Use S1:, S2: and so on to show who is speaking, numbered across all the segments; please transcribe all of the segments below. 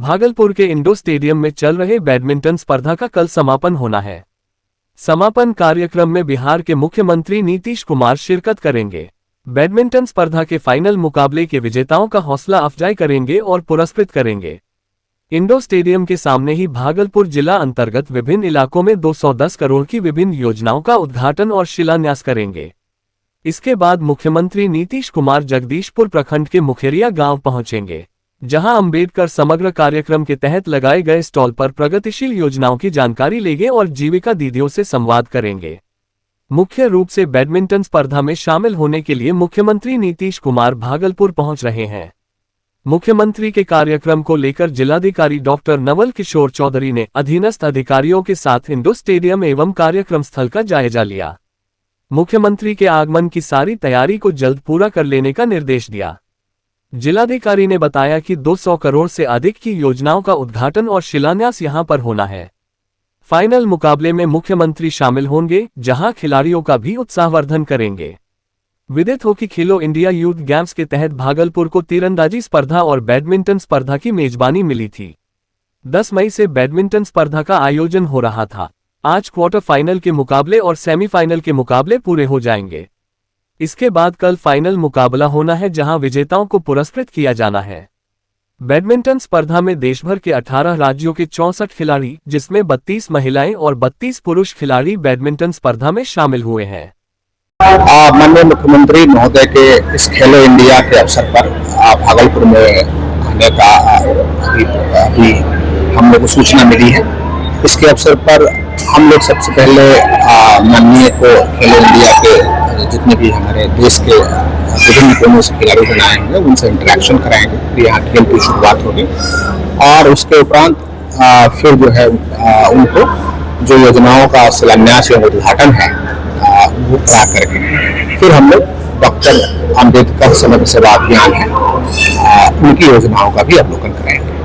S1: भागलपुर के Indo stadium में चल रहे बैडमिंटन स्पर्धा का कल समापन होना है। समापन कार्यक्रम में बिहार के मुख्यमंत्री नीतीश कुमार शिरकत करेंगे। बैडमिंटन स्पर्धा के फाइनल मुकाबले के विजेताओं का हौसला अफजाई करेंगे और पुरस्कृत करेंगे। इंडो स्टेडियम के सामने ही भागलपुर जिला अंतर्गत विभिन्न इलाकों में 210 करोड़ की विभिन्न योजनाओं का उद्घाटन और शिलान्यास करेंगे। इसके बाद मुख्यमंत्री नीतीश कुमार जगदीशपुर प्रखंड के मुखेरिया गांव पहुंचेंगे, जहां अंबेडकर समग्र कार्यक्रम के तहत लगाए गए स्टॉल पर प्रगतिशील योजनाओं की जानकारी लेंगे और जीविका दीदियों से संवाद करेंगे। मुख्य रूप से बैडमिंटन स्पर्धा में शामिल होने के लिए मुख्यमंत्री नीतीश कुमार भागलपुर पहुंच रहे हैं। मुख्यमंत्री के कार्यक्रम को लेकर जिलाधिकारी डॉक्टर नवल किशोर चौधरी ने अधीनस्थ अधिकारियों के साथ इंडो स्टेडियम एवं कार्यक्रम स्थल का जायजा लिया। मुख्यमंत्री के आगमन की सारी तैयारी को जल्द पूरा कर लेने का निर्देश दिया। जिलाधिकारी ने बताया कि 200 करोड़ से अधिक की योजनाओं का उद्घाटन और शिलान्यास यहां पर होना है। फाइनल मुकाबले में मुख्यमंत्री शामिल होंगे, जहां खिलाड़ियों का भी उत्साहवर्धन करेंगे। विदित हो कि खेलो इंडिया यूथ गेम्स के तहत भागलपुर को तीरंदाजी स्पर्धा और बैडमिंटन स्पर्धा की मेजबानी मिली थी। 10 मई से बैडमिंटन स्पर्धा का आयोजन हो रहा था। आज क्वार्टर फाइनल के मुकाबले और सेमीफाइनल के मुकाबले पूरे हो जाएंगे। इसके बाद कल फाइनल मुकाबला होना है, जहां विजेताओं को पुरस्कृत किया जाना है। बैडमिंटन स्पर्धा में देशभर के 18 राज्यों के 64 खिलाड़ी, जिसमें 32 महिलाएं और 32 पुरुष खिलाड़ी बैडमिंटन स्पर्धा में शामिल हुए हैं।
S2: माननीय मुख्यमंत्री महोदय के इस खेलो इंडिया के अवसर पर भागलपुर में आने का अभी हम लोग को सूचना मिली है। इसके अवसर पर हम लोग सबसे पहले माननीय को खेलो इंडिया के जितने भी हमारे देश के विभिन्न कोनों से खिलाड़ी बनाए होंगे उनसे इंटरेक्शन कराएंगे। फिर यहाँ खेल की शुरुआत होगी और उसके उपरांत फिर जो है उनको जो योजनाओं का शिलान्यास या उद्घाटन है वो करा करके फिर हम लोग डॉक्टर अम्बेडकर समग्र सेवा अभियान है उनकी योजनाओं का भी अवलोकन कराएंगे।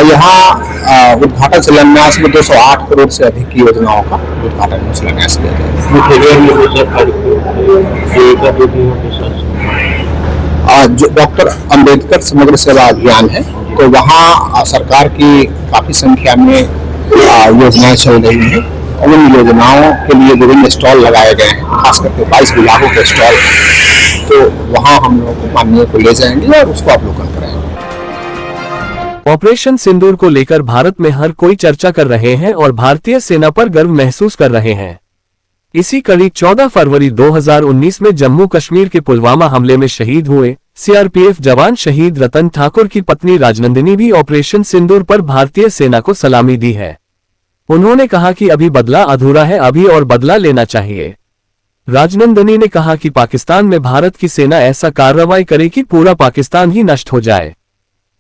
S2: यहाँ उद्घाटन शिलान्यास में 208 करोड़ से अधिक की योजनाओं का उद्घाटन शिलान्यास किया जाएगा। जो डॉक्टर अम्बेडकर समग्र सेवा अभियान है, तो वहाँ सरकार की काफी संख्या में योजनाएं चल रही हैं। उन योजनाओं के लिए विभिन्न स्टॉल लगाए गए हैं, खास करके 22 विभागों के स्टॉल, तो वहाँ हम लोग माननीय को ले जाएंगे और उसको अवलोकन कराएंगे।
S1: ऑपरेशन सिंदूर को लेकर भारत में हर कोई चर्चा कर रहे हैं और भारतीय सेना पर गर्व महसूस कर रहे हैं। इसी कड़ी 14 फरवरी 2019 में जम्मू कश्मीर के पुलवामा हमले में शहीद हुए सीआरपीएफ जवान शहीद रतन ठाकुर की पत्नी राजनंदिनी भी ऑपरेशन सिंदूर पर भारतीय सेना को सलामी दी है। उन्होंने कहा कि अभी बदला अधूरा है, अभी और बदला लेना चाहिए। राजनंदिनी ने कहा कि पाकिस्तान में भारत की सेना ऐसा कार्रवाई करे कि पूरा पाकिस्तान ही नष्ट हो जाए।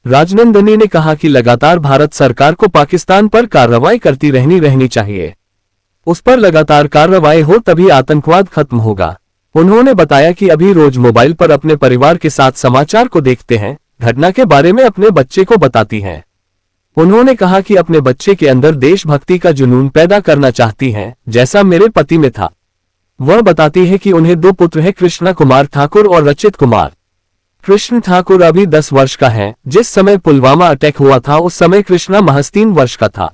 S1: राजनंदिनी ने कहा कि लगातार भारत सरकार को पाकिस्तान पर कार्रवाई करती रहनी चाहिए। उस पर लगातार कार्रवाई हो तभी आतंकवाद खत्म होगा। उन्होंने बताया कि अभी रोज मोबाइल पर अपने परिवार के साथ समाचार को देखते हैं, घटना के बारे में अपने बच्चे को बताती हैं। उन्होंने कहा कि अपने बच्चे के अंदर देशभक्ति का जुनून पैदा करना चाहती हैं, जैसा मेरे पति में था। वह बताती है कि उन्हें 2 पुत्र हैं, कृष्णा कुमार ठाकुर और रचित कुमार। कृष्ण ठाकुर अभी 10 वर्ष का है। जिस समय पुलवामा अटैक हुआ था उस समय कृष्णा महज 3 वर्ष का था,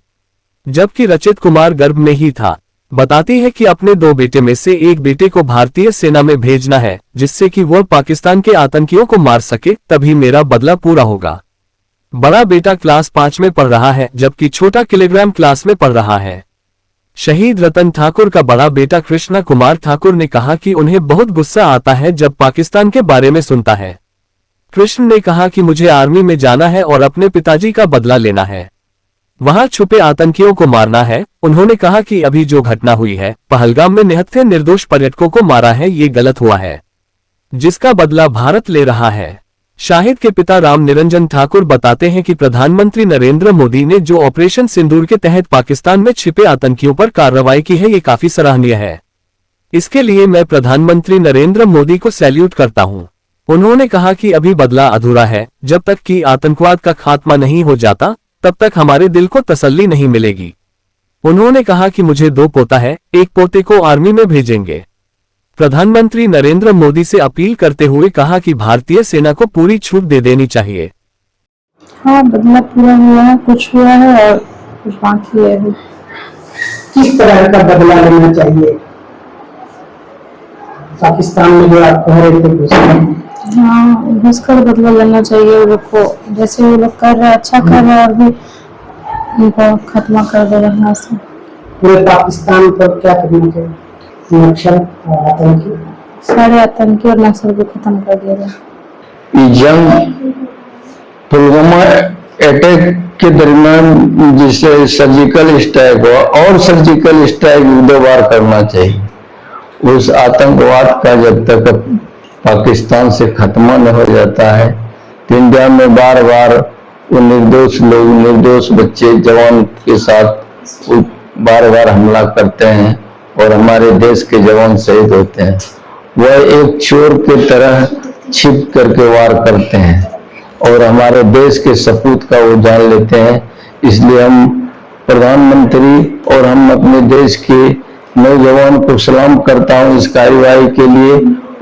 S1: जबकि रचित कुमार गर्भ में ही था। बताती है कि अपने 2 बेटे में से एक बेटे को भारतीय सेना में भेजना है, जिससे कि वह पाकिस्तान के आतंकियों को मार सके, तभी मेरा बदला पूरा होगा। बड़ा बेटा क्लास 5 में पढ़ रहा है, जबकि छोटा किलोग्राम क्लास में पढ़ रहा है। शहीद रतन ठाकुर का बड़ा बेटा कृष्णा कुमार ठाकुर ने कहा कि उन्हें बहुत गुस्सा आता है जब पाकिस्तान के बारे में सुनता है। कृष्ण ने कहा कि मुझे आर्मी में जाना है और अपने पिताजी का बदला लेना है, वहां छुपे आतंकियों को मारना है। उन्होंने कहा कि अभी जो घटना हुई है, पहलगाम में निहत्थे निर्दोष पर्यटकों को मारा है, ये गलत हुआ है, जिसका बदला भारत ले रहा है। शाहिद के पिता राम निरंजन ठाकुर बताते हैं कि प्रधानमंत्री नरेंद्र मोदी ने जो ऑपरेशन सिंदूर के तहत पाकिस्तान में छिपे आतंकियों पर कार्रवाई की है, ये काफी सराहनीय है। इसके लिए मैं प्रधानमंत्री नरेंद्र मोदी को सैल्यूट करता हूं। उन्होंने कहा कि अभी बदला अधूरा है, जब तक कि आतंकवाद का खात्मा नहीं हो जाता तब तक हमारे दिल को तसल्ली नहीं मिलेगी। उन्होंने कहा कि मुझे 2 पोता है, एक पोते को आर्मी में भेजेंगे। प्रधानमंत्री नरेंद्र मोदी से अपील करते हुए कहा कि भारतीय सेना को पूरी छूट दे देनी चाहिए।
S3: हाँ, बदला पूरा हुआ है, कुछ हुआ है और कुछ बाकी है अभी।
S4: किस तरह का बदला लेना चाहिए? पाकिस्तान में जो आप कह रहे थे कुछ,
S3: हाँ, घुसकर बदला लेना चाहिए वो लोग को, जैसे वो लोग कर रहे हैं अच्छा कर रहे हैं और भी उनको खत्म कर दे रहे हैं ऐसे।
S4: पूरे पाकिस्तान पर क्या करना चाहिए? नक्सल और आतंकी,
S3: सारे आतंकी और नक्सल को खत्म कर दिया जाए।
S5: जंग पुलवामा अटैक के दरमियान जिसे सर्जिकल स्ट्राइक हुआ और सर्जिकल स्ट्राइक 2 बार करना चाहिए। उस आतंकवाद का जब तक पाकिस्तान से खत्म न हो जाता है, तो इंडिया में बार बार वो निर्दोष लोग, निर्दोष बच्चे जवान के साथ बार बार हमला करते हैं और हमारे देश के जवान शहीद होते हैं। वह एक चोर के तरह छिप करके वार करते हैं और हमारे देश के सपूत का वो जान लेते हैं। इसलिए हम प्रधानमंत्री और हम अपने देश के नौजवान को सलाम करता हूं इस कार्रवाई के लिए।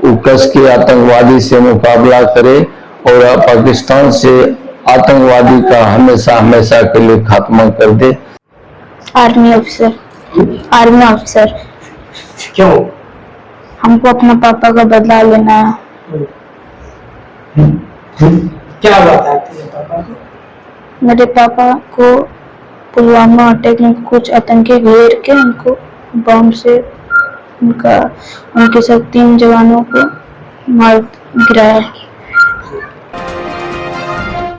S5: वो कस के आतंकवादी से मुकाबला करे और पाकिस्तान से आतंकवादी का हमेशा हमेशा के लिए खात्मा कर दे।
S3: आर्मी ऑफिसर
S4: क्यों?
S3: हमको अपना पापा का बदला लेना है।
S4: क्या हुआ था आपके पापा को?
S3: मेरे पापा को पुलवामा अटैक में कुछ आतंकी घेर के उनको बम से उनके सब 3 जवानों को मार गिराया।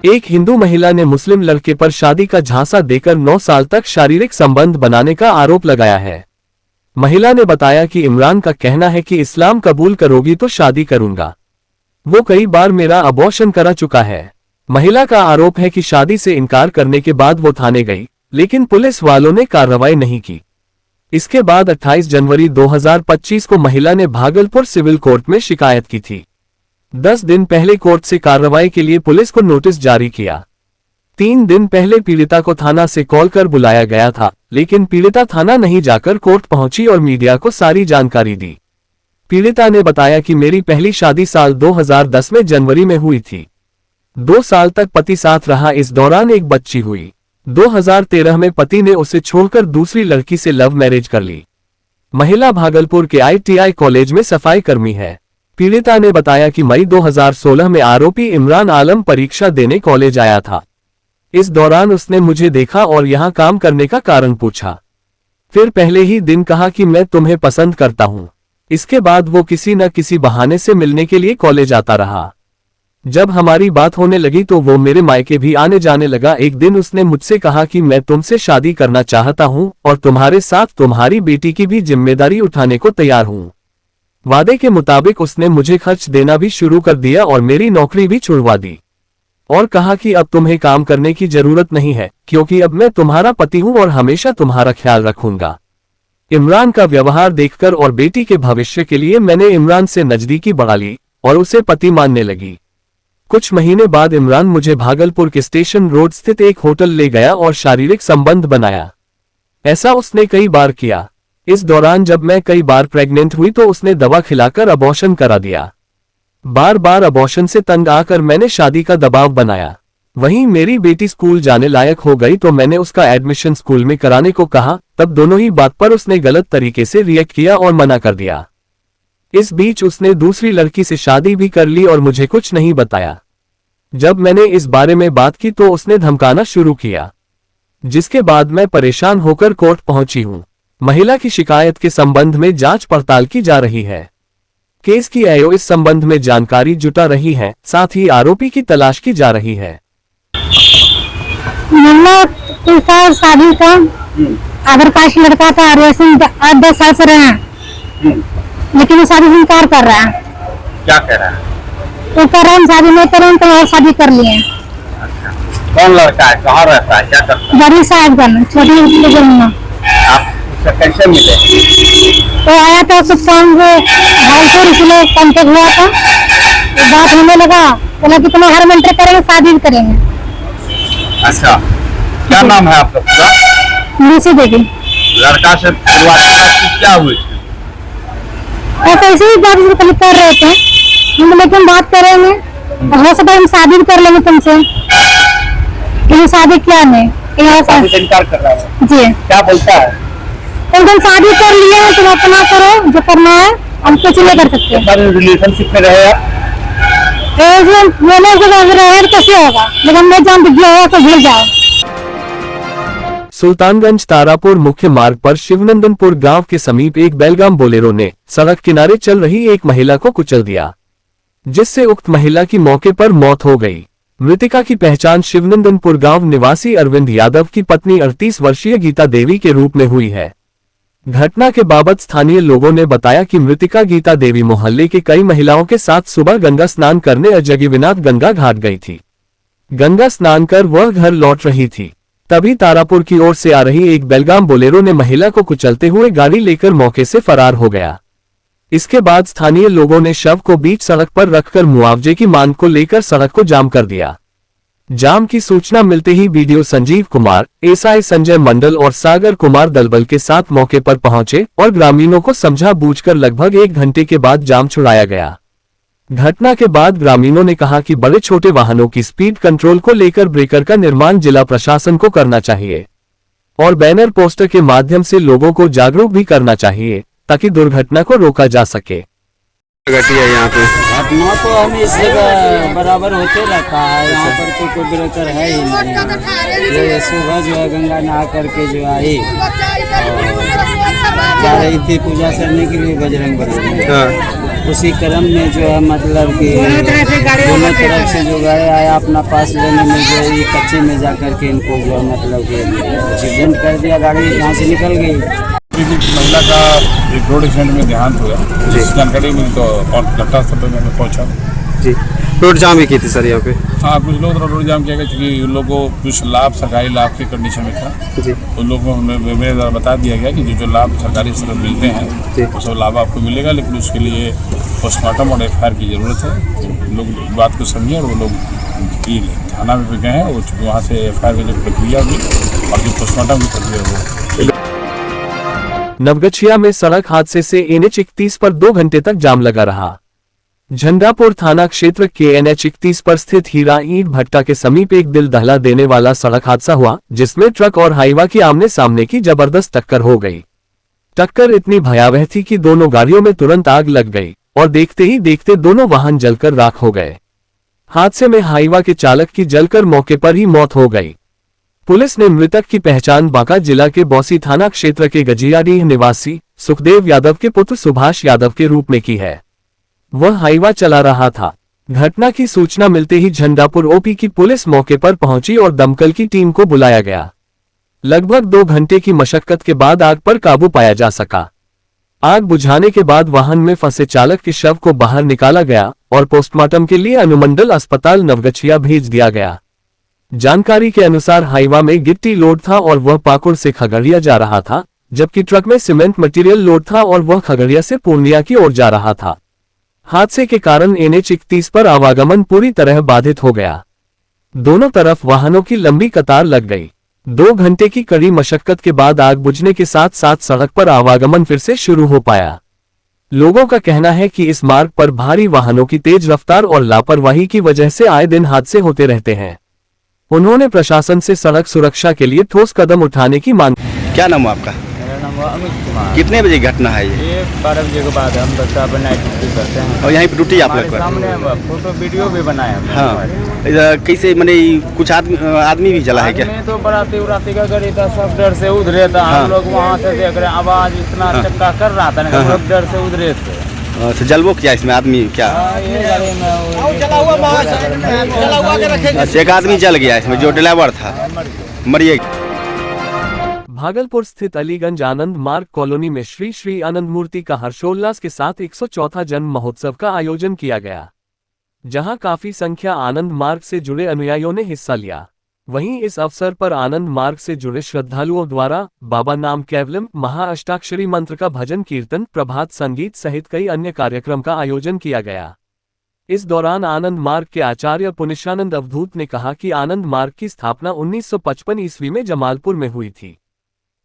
S1: एक हिंदू महिला ने मुस्लिम लड़के पर शादी का झांसा देकर 9 साल तक शारीरिक संबंध बनाने का आरोप लगाया है। महिला ने बताया कि इमरान का कहना है कि इस्लाम कबूल करोगी तो शादी करूंगा। वो कई बार मेरा अबॉर्शन करा चुका है। महिला का आरोप है कि शादी से इनकार करने के बाद वो थाने गई, लेकिन पुलिस वालों ने कार्रवाई नहीं की। इसके बाद 28 जनवरी 2025 को महिला ने भागलपुर सिविल कोर्ट में शिकायत की थी। 10 दिन पहले कोर्ट से कार्रवाई के लिए पुलिस को नोटिस जारी किया। 3 दिन पहले पीड़िता को थाना से कॉल कर बुलाया गया था, लेकिन पीड़िता थाना नहीं जाकर कोर्ट पहुंची और मीडिया को सारी जानकारी दी। पीड़िता ने बताया कि मेरी पहली शादी साल 2010 में जनवरी में हुई थी। 2 साल तक पति साथ रहा, इस दौरान एक बच्ची हुई। 2013 में पति ने उसे छोड़कर दूसरी लड़की से लव मैरिज कर ली। महिला भागलपुर के ITI कॉलेज में सफाई कर्मी है। पीड़िता ने बताया कि मई 2016 में आरोपी इमरान आलम परीक्षा देने कॉलेज आया था। इस दौरान उसने मुझे देखा और यहां काम करने का कारण पूछा। फिर पहले ही दिन कहा कि मैं तुम्हें पसंद करता हूं। इसके बाद वो किसी न किसी बहाने से मिलने के लिए कॉलेज आता रहा। जब हमारी बात होने लगी तो वो मेरे मायके भी आने जाने लगा। एक दिन उसने मुझसे कहा कि मैं तुमसे शादी करना चाहता हूं और तुम्हारे साथ तुम्हारी बेटी की भी जिम्मेदारी उठाने को तैयार हूं। वादे के मुताबिक उसने मुझे खर्च देना भी शुरू कर दिया और मेरी नौकरी भी छुड़वा दी और कहा कि अब तुम्हें काम करने की जरूरत नहीं है, क्योंकि अब मैं तुम्हारा पति हूं और हमेशा तुम्हारा ख्याल रखूंगा। इमरान का व्यवहार देखकर और बेटी के भविष्य के लिए मैंने इमरान से नजदीकी बढ़ा ली और उसे पति मानने लगी। कुछ महीने बाद इमरान मुझे भागलपुर के स्टेशन रोड स्थित एक होटल ले गया और शारीरिक संबंध बनाया। ऐसा उसने कई बार किया। इस दौरान जब मैं कई बार प्रेग्नेंट हुई तो उसने दवा खिलाकर अबॉर्शन करा दिया। बार बार अबॉर्शन से तंग आकर मैंने शादी का दबाव बनाया। वहीं मेरी बेटी स्कूल जाने लायक हो गई तो मैंने उसका एडमिशन स्कूल में कराने को कहा। तब दोनों ही बात पर उसने गलत तरीके से रिएक्ट किया और मना कर दिया। इस बीच उसने दूसरी लड़की से शादी भी कर ली और मुझे कुछ नहीं बताया। जब मैंने इस बारे में बात की तो उसने धमकाना शुरू किया, जिसके बाद मैं परेशान होकर कोर्ट पहुंची हूं। महिला की शिकायत के संबंध में जांच पड़ताल की जा रही है। केस की AO इस संबंध में जानकारी जुटा रही है, साथ ही आरोपी की तलाश की जा रही है।
S6: शादी का अदर कास्ट लड़का था, 8-10 साल से रहे हैं, लेकिन वो शादी से इनकार कर रहा है।
S2: क्या कह रहा है?
S6: वो कह रहा है हम शादी नहीं करें तो और शादी कर लिए।
S2: अच्छा, कौन लड़का है, कहाँ रहता है, क्या करता है?
S6: बड़ी साहिबगंज, छोटी जमुना।
S2: आप उससे कैसे मिले?
S6: तो आया था कुछ काम से भागलपुर, इसलिए कांटेक्ट हुआ था। तो बात होने लगा, बोला कि तुम्हें हर मंत्र करेंगे, शादी भी करेंगे।
S2: अच्छा, क्या नाम है आपका पूरा?
S6: मुझे देगी
S2: लड़का से शुरुआती बातचीत क्या हुई थी?
S6: ऐसे ही बात कर रहे थे हम, लेकिन बात करेंगे हो सकता है हम शादी भी कर लेंगे तुमसे। लेकिन शादी किया नहीं।
S2: शादी से इनकार कर रहा है,
S6: जी,
S2: क्या बोलता है?
S6: एकदम शादी कर लिए हैं, तुम अपना करो जो करना है, हम कुछ नहीं कर सकते।
S2: रिलेशनशिप में रहे आप?
S6: मैंने रहे कैसे होगा, लेकिन मैं जान दिया होगा तो भूल जाओ।
S1: सुल्तानगंज तारापुर मुख्य मार्ग पर शिवनंदनपुर गांव के समीप एक बेलगाम बोलेरो ने सड़क किनारे चल रही एक महिला को कुचल दिया, जिससे उक्त महिला की मौके पर मौत हो गई। मृतिका की पहचान शिवनंदनपुर गांव निवासी अरविंद यादव की पत्नी 38 वर्षीय गीता देवी के रूप में हुई है। घटना के बाबत स्थानीय लोगों ने बताया कि मृतिका गीता देवी मोहल्ले की कई महिलाओं के साथ सुबह गंगा स्नान करने अजगीविनाथ गंगा घाट गई थी। गंगा स्नान कर वह घर लौट रही थी, तभी तारापुर की ओर से आ रही एक बेलगाम बोलेरो ने महिला को कुचलते हुए गाड़ी लेकर मौके से फरार हो गया। इसके बाद स्थानीय लोगों ने शव को बीच सड़क पर रखकर मुआवजे की मांग को लेकर सड़क को जाम कर दिया। जाम की सूचना मिलते ही बीडीओ संजीव कुमार, एसआई संजय मंडल और सागर कुमार दलबल के साथ मौके पर पहुंचे और ग्रामीणों को समझा बूझकर लगभग 1 घंटे के बाद जाम छुड़ाया गया। घटना के बाद ग्रामीणों ने कहा कि बड़े छोटे वाहनों की स्पीड कंट्रोल को लेकर ब्रेकर का निर्माण जिला प्रशासन को करना चाहिए और बैनर पोस्टर के माध्यम से लोगों को जागरूक भी करना चाहिए ताकि दुर्घटना को रोका जा सके।
S7: यहाँ पे
S8: घटना तो हमें इस जगह बराबर होते रहता है, यहाँ पर तो कोई ब्रेकर है ही नहीं। ये सुबह जो है गंगा नहा करके जो आई जा रही थी पूजा करने के लिए बजरंग बली में, उसी क्रम में जो है मतलब कि दोनों तरफ से जो गाड़ी आया अपना पास लेने में जो है कच्चे में जा करके इनको जो है मतलब कि एक्सीडेंट कर दिया, गाड़ी यहाँ से निकल गई।
S7: महिला का एक रोड एक्सीडेंट में देहांत हुआ, जिस जानकारी मिली तो घटना स्थल पर मैं पहुंचा
S9: जी। रोड जाम ही की थी सर यहाँ पे?
S7: हाँ, कुछ लोग रोड जाम किया गया क्योंकि उन लोगों को कुछ लाभ सरकारी लाभ के कंडीशन में था
S9: जी।
S7: उन लोगों को मेरे द्वारा बता दिया गया कि जो लाभ सरकारी स्तर पर मिलते हैं वो सब लाभ आपको मिलेगा, लेकिन उसके लिए पोस्टमार्टम और FIR की ज़रूरत है। लोग बात को समझे और वो लोग थाना में भी गए हैं, वहाँ से FIR की जो प्रक्रिया हुई और जो पोस्टमार्टम की प्रक्रिया हुई।
S1: नवगछिया में सड़क हादसे से NH 31 पर 2 घंटे तक जाम लगा रहा। झंडापुर थाना क्षेत्र के NH 31 पर स्थित हीरा ईंट भट्टा के समीप एक दिल दहला देने वाला सड़क हादसा हुआ, जिसमें ट्रक और हाईवा की आमने सामने की जबरदस्त टक्कर हो गई। टक्कर इतनी भयावह थी कि दोनों गाड़ियों में तुरंत आग लग गई और देखते ही देखते दोनों वाहन जलकर राख हो गए। हादसे में हाईवा के चालक की जलकर मौके पर ही मौत हो गई। पुलिस ने मृतक की पहचान बांका जिला के बौसी थाना क्षेत्र के गजियाडीह निवासी सुखदेव यादव के पुत्र सुभाष यादव के रूप में की है। वह हाईवा चला रहा था। घटना की सूचना मिलते ही झंडापुर OP की पुलिस मौके पर पहुंची और दमकल की टीम को बुलाया गया। लगभग 2 घंटे की मशक्कत के बाद आग पर काबू पाया जा सका। आग बुझाने के बाद वाहन में फंसे चालक के शव को बाहर निकाला गया और पोस्टमार्टम के लिए अनुमंडल अस्पताल नवगछिया भेज दिया गया। जानकारी के अनुसार हाईवा में गिट्टी लोड था और वह पाकुड़ से खगड़िया जा रहा था, जबकि ट्रक में सीमेंट मटेरियल लोड था और वह खगड़िया से पूर्णिया की ओर जा रहा था। हादसे के कारण NH 31 पर आवागमन पूरी तरह बाधित हो गया। दोनों तरफ वाहनों की लंबी कतार लग गई। 2 घंटे की कड़ी मशक्कत के बाद आग बुझने के साथ साथ सड़क पर आवागमन फिर से शुरू हो पाया। लोगों का कहना है कि इस मार्ग पर भारी वाहनों की तेज रफ्तार और लापरवाही की वजह से आए दिन हादसे होते रहते हैं। उन्होंने प्रशासन से सड़क सुरक्षा के लिए ठोस कदम उठाने की मांग।
S9: क्या नाम है आपका?
S8: मेरा नाम अमित कुमार।
S9: कितने बजे घटना है ये?
S8: 12 बजे के बाद हम बच्चा अपन नाइट ड्यूटी करते हैं
S9: और यहीं पे ड्यूटी आप लोग
S8: हमारे सामने फोटो वीडियो भी बनाए हमने।
S9: हाँ, इधर कैसे मैंने कुछ आदमी भी जला है क्या?
S8: आदमी तो बराती का गाड़ी था, सब डर से उधरे था। हम लोग वहाँ से देख रहे आवाज इतना चक्का कर रहा था, हम लोग डर से उधरे थे।
S9: तो जलवो क्या इसमें आदमी क्या?
S8: ये गाड़ी में
S9: अच्छा, एक आदमी जल गया इसमें, जो ड्राइवर था मरिए।
S1: भागलपुर स्थित अलीगंज आनंद मार्ग कॉलोनी में श्री श्री आनंद मूर्ति का हर्षोल्लास के साथ 104वां जन्म महोत्सव का आयोजन किया गया, जहां काफी संख्या आनंद मार्ग से जुड़े अनुयायियों ने हिस्सा लिया। वहीं इस अवसर पर आनंद मार्ग से जुड़े श्रद्धालुओं द्वारा बाबा नाम केवलम महाअष्टाक्षरी मंत्र का भजन कीर्तन, प्रभात संगीत सहित कई अन्य कार्यक्रम का आयोजन किया गया। इस दौरान आनंद मार्ग के आचार्य पुनिशानंद अवधूत ने कहा कि आनंद मार्ग की स्थापना 1955 ईस्वी में जमालपुर में हुई थी,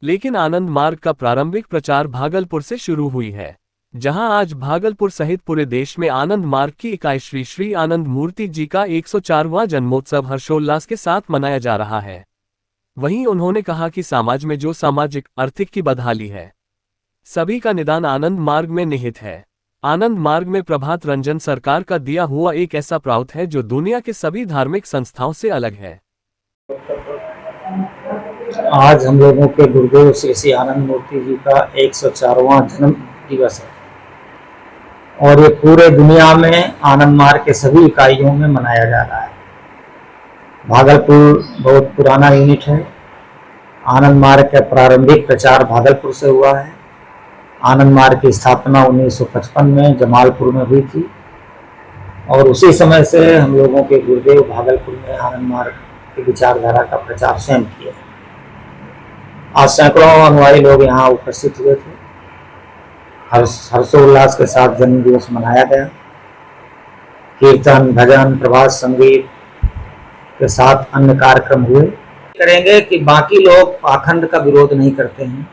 S1: लेकिन आनंद मार्ग का प्रारंभिक प्रचार भागलपुर से शुरू हुई है। जहां आज भागलपुर सहित पूरे देश में आनंद मार्ग की इकाई श्री श्री आनंद मूर्ति जी का 104वां जन्मोत्सव हर्षोल्लास के साथ मनाया जा रहा है। वहीं उन्होंने कहा कि समाज में जो सामाजिक आर्थिक की बदहाली है, सभी का निदान आनंद मार्ग में निहित है। आनंद मार्ग में प्रभात रंजन सरकार का दिया हुआ एक ऐसा प्रावधान है जो दुनिया के सभी धार्मिक संस्थाओं से अलग है।
S10: आज हम लोगों के गुरुदेव श्री श्री आनंद मूर्ति जी का 104वां जन्म दिवस है और ये पूरे दुनिया में आनंद मार्ग के सभी इकाइयों में मनाया जा रहा है। भागलपुर बहुत पुराना यूनिट है। आनंद मार्ग का प्रारंभिक प्रचार भागलपुर से हुआ है। आनंद मार्ग की स्थापना 1955 में जमालपुर में हुई थी और उसी समय से हम लोगों के गुरुदेव भागलपुर में आनंद मार्ग की विचारधारा का प्रचार स्वयं किया। आज सैकड़ों अनुयायी लोग यहाँ उपस्थित हुए थे। हर्षोल्लास के साथ जन्म दिवस मनाया गया। कीर्तन, भजन, प्रभात संगीत के साथ अन्य कार्यक्रम हुए। करेंगे कि बाकी लोग पाखंड का विरोध नहीं करते हैं,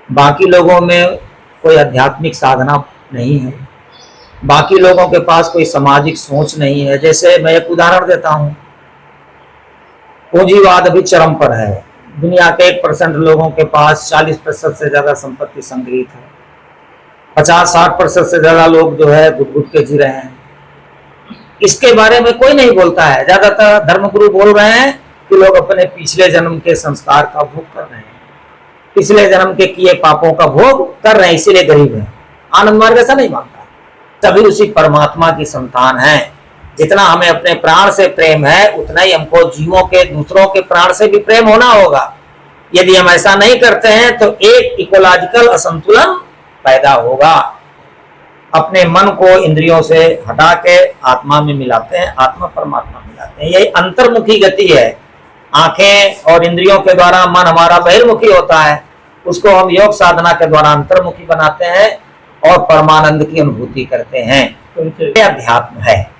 S10: बाकी लोगों में कोई आध्यात्मिक साधना नहीं है, बाकी लोगों के पास कोई सामाजिक सोच नहीं है। जैसे मैं एक उदाहरण देता हूँ, पूंजीवाद अभी चरम पर है। दुनिया के 1% लोगों के पास 40% से ज्यादा संपत्ति संग्रहित है। 50-60% से ज्यादा लोग जो है गुट के जी रहे हैं। इसके बारे में कोई नहीं बोलता है। ज्यादातर धर्मगुरु बोल रहे हैं कि लोग अपने पिछले जन्म के संस्कार का भोग कर रहे हैं, पिछले जन्म के किए पापों का भोग कर रहे हैं, इसीलिए गरीब है। आनंद मार्ग ऐसा नहीं मानता। सभी उसी परमात्मा की संतान है। जितना हमें अपने प्राण से प्रेम है उतना ही हमको जीवों के, दूसरों के प्राण से भी प्रेम होना होगा। यदि हम ऐसा नहीं करते हैं तो एक इकोलॉजिकल असंतुलन पैदा होगा। अपने मन को इंद्रियों से हटा के आत्मा में मिलाते हैं, आत्मा परमात्मा मिलाते हैं। यही अंतर्मुखी गति है। आंखें और इंद्रियों के द्वारा मन हमारा बहिर्मुखी होता है, उसको हम योग साधना के द्वारा अंतर्मुखी बनाते हैं और परमानंद की अनुभूति करते हैं। ये अध्यात्म है।